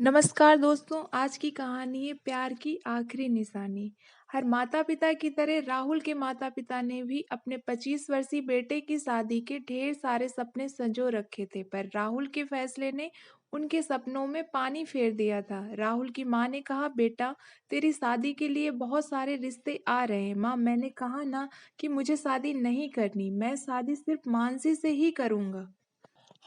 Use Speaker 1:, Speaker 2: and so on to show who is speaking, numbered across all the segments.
Speaker 1: नमस्कार दोस्तों, आज की कहानी है प्यार की आखिरी निशानी। हर माता-पिता की तरह राहुल के माता-पिता ने भी अपने 25 वर्षीय बेटे की शादी के ढेर सारे सपने संजो रखे थे, पर राहुल के फैसले ने उनके सपनों में पानी फेर दिया था। राहुल की माँ ने कहा, बेटा, तेरी शादी के लिए बहुत सारे रिश्ते आ रहे हैं। माँ, मैंने कहा ना कि मुझे शादी नहीं करनी, मैं शादी सिर्फ मानसी से ही करूँगा।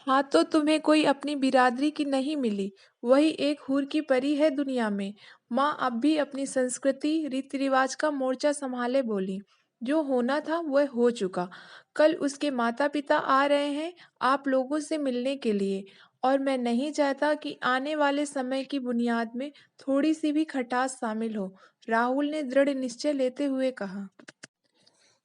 Speaker 1: हाँ, तो तुम्हें कोई अपनी बिरादरी की नहीं मिली, वही एक हूर की परी है दुनिया में। माँ अब भी अपनी संस्कृति रीति रिवाज का मोर्चा संभाले बोली। जो होना था वह हो चुका। कल उसके माता पिता आ रहे हैं आप लोगों से मिलने के लिए, और मैं नहीं चाहता कि आने वाले समय की बुनियाद में थोड़ी सी भी खटास शामिल हो। राहुल ने दृढ़ निश्चय लेते हुए कहा।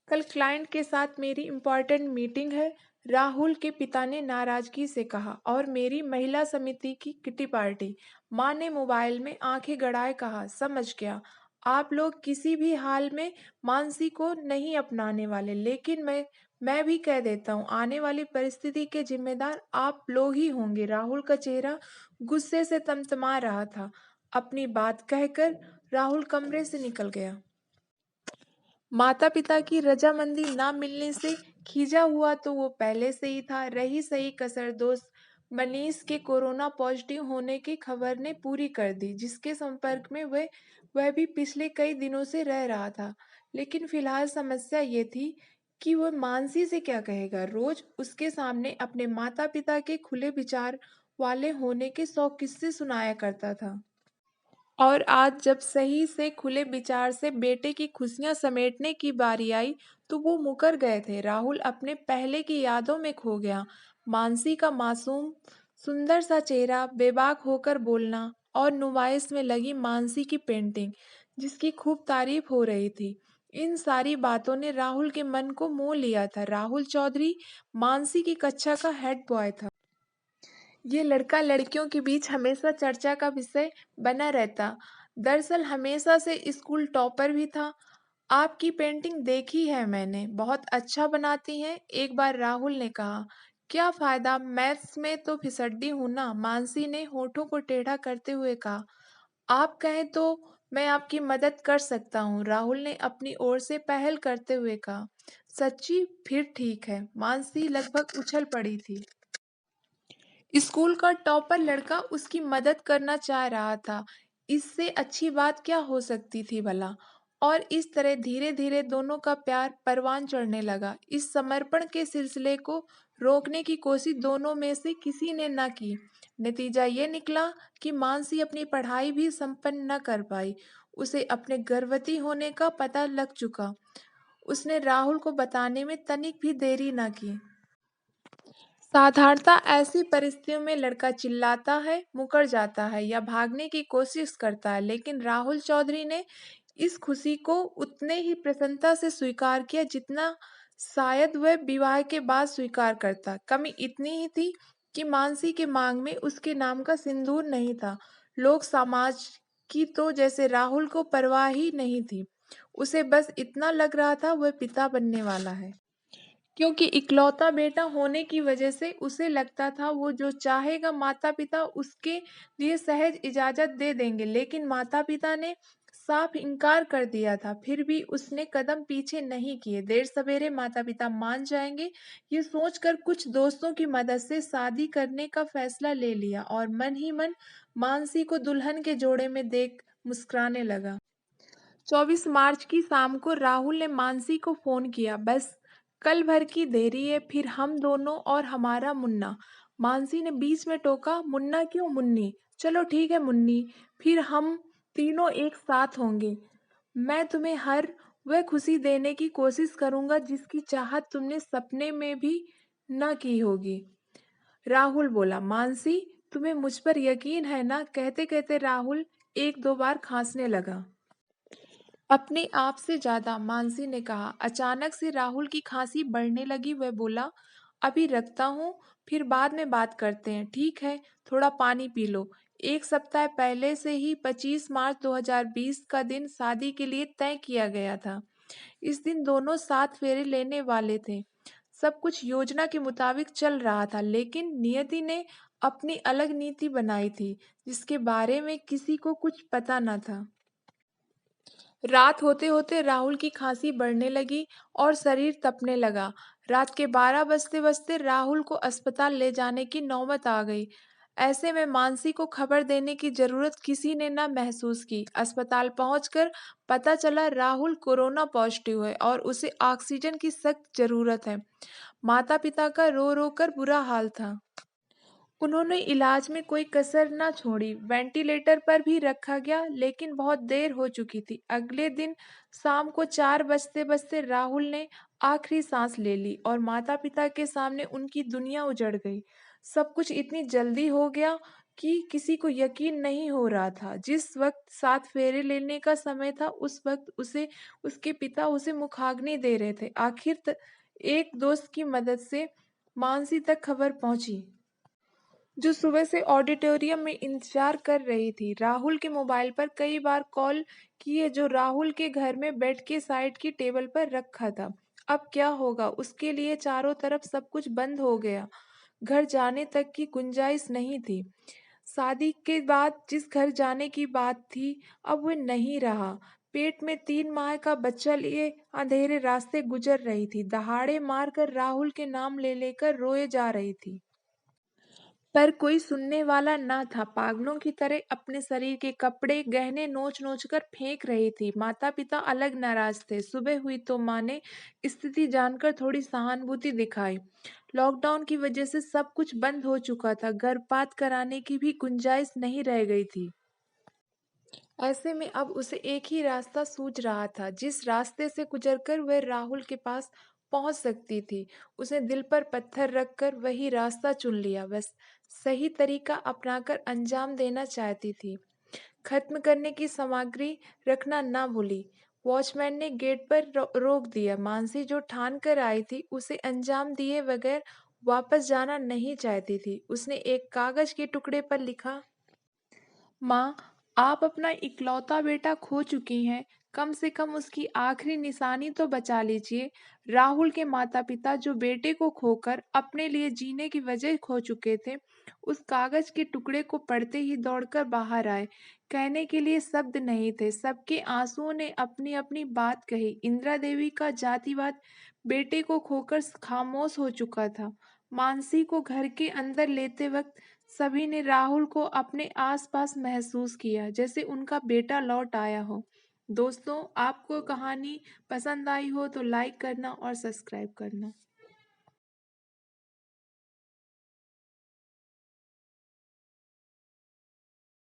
Speaker 1: कल क्लाइंट के साथ मेरी इम्पोर्टेंट मीटिंग है, राहुल के पिता ने नाराजगी से कहा। और मेरी महिला समिति की किटी पार्टी। माँ ने मोबाइल में आंखें गड़ाए कहा, समझ गया। आप लोग किसी भी हाल में मानसी को नहीं अपनाने वाले, लेकिन मैं भी कह देता हूँ, आने वाली परिस्थिति के जिम्मेदार आप लोग ही होंगे। राहुल का चेहरा गुस्से से तमतमा रहा था। अपनी बात कहकर राहुल कमरे से निकल गया। माता-पिता की रजामंदी ना मिलने से खींचा हुआ तो वो पहले से ही था। रही सही कसर दोस्त मनीष के कोरोना पॉजिटिव होने की खबर ने पूरी कर दी, जिसके संपर्क में वह भी पिछले कई दिनों से रह रहा था। लेकिन फिलहाल समस्या ये थी कि वह मानसी से क्या कहेगा। रोज उसके सामने अपने माता-पिता के खुले विचार वाले होने के 100 किस्से सुनाया करता था। और आज जब सही से खुले विचार से बेटे की खुशियां समेटने की बारी आई, तो वो मुकर गए थे। राहुल अपने पहले की यादों में खो गया। मानसी का मासूम सुंदर सा चेहरा, बेबाक होकर बोलना, और नुमाइश में लगी मानसी की पेंटिंग जिसकी खूब तारीफ हो रही थी। इन सारी बातों ने राहुल के मन को मोह लिया था। राहुल चौधरी मानसी की कक्षा का हेड बॉय था। ये लड़का लड़कियों के बीच हमेशा चर्चा का विषय बना रहता। दरअसल हमेशा से स्कूल टॉपर भी था। आपकी पेंटिंग देखी है मैंने, बहुत अच्छा बनाती हैं, एक बार राहुल ने कहा। क्या फायदा, मैथ्स में तो फिसड्डी हूं ना, मानसी ने होठों को टेढ़ा करते हुए कहा। आप कहें तो मैं आपकी मदद कर सकता हूँ, राहुल ने अपनी ओर से पहल करते हुए कहा। सच्ची? फिर ठीक है। मानसी लगभग उछल पड़ी थी। स्कूल का टॉपर लड़का उसकी मदद करना चाह रहा था। इससे अच्छी बात क्या हो सकती थी भला। और इस तरह धीरे धीरे दोनों का प्यार परवान चढ़ने लगा। इस समर्पण के सिलसिले को रोकने की कोशिश दोनों में से किसी ने न की। नतीजा ये निकला कि मानसी अपनी पढ़ाई भी संपन्न न कर पाई। उसे अपने गर्भवती होने का पता लग चुका। उसने राहुल को बताने में तनिक भी देरी न की। साधारणतः ऐसी परिस्थितियों में लड़का चिल्लाता है, मुकर जाता है या भागने की कोशिश करता है, लेकिन राहुल चौधरी ने इस खुशी को उतने ही प्रसन्नता से स्वीकार किया जितना शायद वह विवाह के बाद स्वीकार करता। कमी इतनी ही थी कि मानसी के मांग में उसके नाम का सिंदूर नहीं था। लोग समाज की तो जैसे राहुल को परवाह ही नहीं थी। उसे बस इतना लग रहा था वह पिता बनने वाला है। क्योंकि इकलौता बेटा होने की वजह से उसे लगता था वो जो चाहेगा माता पिता उसके लिए सहज इजाजत दे देंगे, लेकिन माता पिता ने साफ इनकार कर दिया था। फिर भी उसने कदम पीछे नहीं किए। देर सवेरे माता पिता मान जाएंगे ये सोचकर कुछ दोस्तों की मदद से शादी करने का फैसला ले लिया, और मन ही मन मानसी को दुल्हन के जोड़े में देख मुस्कुराने लगा। 24 मार्च की शाम को राहुल ने मानसी को फोन किया। बस कल भर की देरी है, फिर हम दोनों और हमारा मुन्ना। मानसी ने बीच में टोका, मुन्ना क्यों, मुन्नी? चलो ठीक है मुन्नी, फिर हम तीनों एक साथ होंगे। मैं तुम्हें हर वह खुशी देने की कोशिश करूंगा जिसकी चाहत तुमने सपने में भी न की होगी। राहुल बोला। मानसी, तुम्हें मुझ पर यकीन है ना? कहते कहते राहुल एक दो बार खांसने लगा। अपने आप से ज्यादा, मानसी ने कहा। अचानक से राहुल की खांसी बढ़ने लगी। वह बोला, अभी रखता हूँ, फिर बाद में बात करते हैं, ठीक है? थोड़ा पानी पी लो। एक सप्ताह पहले से ही 25 मार्च 2020 का दिन शादी के लिए तय किया गया था। इस दिन दोनों साथ फेरे लेने वाले थे। सब कुछ योजना के मुताबिक चल रहा था, लेकिन नियति ने अपनी अलग नीति बनाई थी, जिसके बारे में किसी को कुछ पता न था। रात होते-होते राहुल की खांसी बढ़ने लगी और शरीर तपने लगा। रात के 12 बजते-बजते राहुल को अस्पताल ले जाने की नौबत आ गई। ऐसे में मानसी को खबर देने की जरूरत किसी ने न महसूस की। अस्पताल पहुंचकर पता चला राहुल कोरोना पॉजिटिव है और उसे ऑक्सीजन की सख्त जरूरत है। माता-पिता का रो-रो कर बुरा हाल था। उन्होंने इलाज में कोई कसर न छोड़ी, वेंटिलेटर पर भी रखा गया, लेकिन बहुत देर हो चुकी थी। अगले दिन शाम को 4 बजते-बजते राहुल ने आखिरी सांस ले ली और माता-पिता के सामने उनकी दुनिया उजड़ गई। सब कुछ इतनी जल्दी हो गया कि किसी को यकीन नहीं हो रहा था। जिस वक्त 7 फेरे लेने का समय था, उस वक्त उसके पिता उसे मुखाग्नि दे रहे थे। एक दोस्त की मदद से मानसी तक खबर पहुंची, जो सुबह से ऑडिटोरियम में इंतजार कर रही थी। राहुल के मोबाइल पर कई बार कॉल किए, जो राहुल के घर में बेड के साइड की टेबल पर रखा था। अब क्या होगा? उसके लिए चारों तरफ सब कुछ बंद हो गया। घर जाने तक की गुंजाइश नहीं थी। शादी के बाद जिस घर जाने की बात थी, अब वो नहीं रहा। पेट में 3 माह का बच्चा लिए अंधेरे रास्ते गुजर रही थी। दहाड़े मारकर राहुल के नाम ले लेकर रोए जा रही थी। पर कोई सुनने वाला न था। पागलों की तरह अपने शरीर के कपड़े, गहने नोच-नोच कर फेंक रही थी। माता-पिता अलग नाराज थे। सुबह हुई तो माँ ने स्थिति जानकर थोड़ी सहानुभूति दिखाई। लॉकडाउन की वजह से सब कुछ बंद हो चुका था। गर्भपात कराने की भी गुंजाइश नहीं रह गई थी। ऐसे में अब उसे एक ही रास्ता सूझ रहा था, जिस रास्ते से गुजरकर वह राहुल के पास पहुंच सकती थी। उसने दिल पर पत्थर रखकर वही रास्ता चुन लिया। बस सही तरीका अपनाकर अंजाम देना चाहती थी। खत्म करने की सामग्री रखना ना भूली। वॉचमैन ने गेट पर रोक दिया। मानसी जो ठान कर आई थी, उसे अंजाम दिए बगैर वापस जाना नहीं चाहती थी। उसने एक कागज के टुकड़े पर लिखा, माँ, आप अपना इकलौता बेटा खो चुकी हैं। कम से कम उसकी आखिरी निशानी तो बचा लीजिए। राहुल के माता-पिता, जो बेटे को खोकर अपने लिए जीने की वजह खो चुके थे, उस कागज के टुकड़े को पढ़ते ही दौड़कर बाहर आए। कहने के लिए शब्द नहीं थे। सबके आंसुओं ने अपनी-अपनी बात कही। इंदिरा देवी का जातिवाद बेटे को खोकर खामोश हो चुका था। मानसी को घर के अंदर लेते वक्त सभी ने राहुल को अपने आसपास महसूस किया, जैसे उनका बेटा लौट आया हो। दोस्तों, आपको कहानी पसंद आई हो तो लाइक करना और सब्सक्राइब करना।